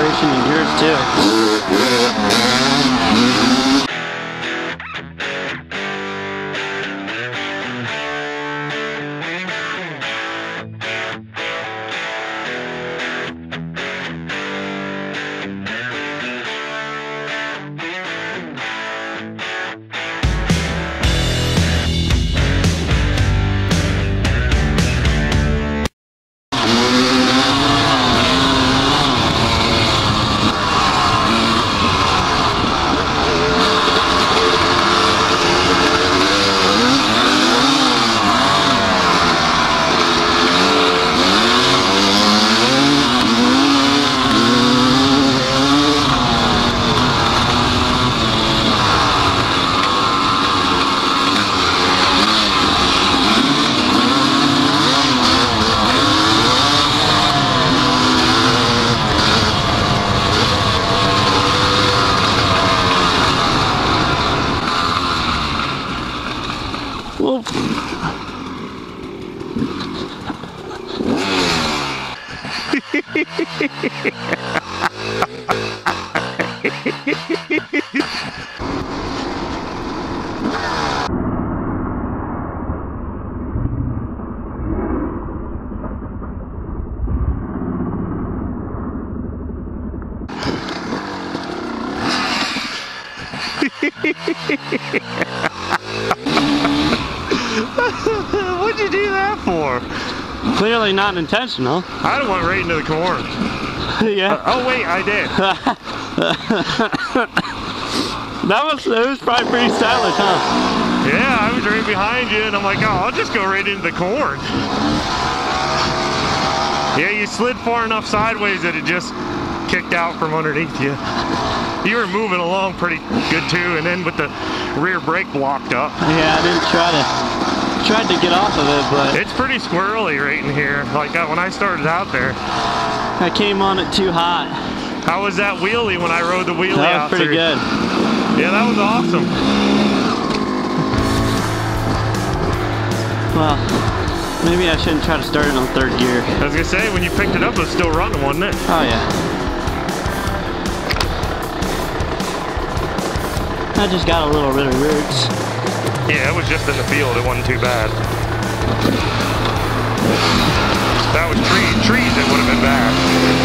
acceleration in yours too. Well, What'd you do that for? clearly not intentional. I'd have went right into the corn. Yeah. Oh wait, I did. It was probably pretty stylish, huh? Yeah, I was right behind you and I'm like, oh, I'll just go right into the corn. Yeah, you slid far enough sideways that it just kicked out from underneath you. You were moving along pretty good too, and then with the rear brake blocked up. Yeah, I didn't tried to get off of it, but it's pretty squirrely right in here. Like when I started out there. I came on it too hot. How was that wheelie when I rode the wheelie out? That was pretty good. Yeah, that was awesome. Well, maybe I shouldn't try to start it on third gear. I was gonna say, when you picked it up, it was still running, wasn't it? Oh yeah. I just got a little bit of roots. Yeah, it was just in the field. It wasn't too bad. If that was trees, it would have been bad.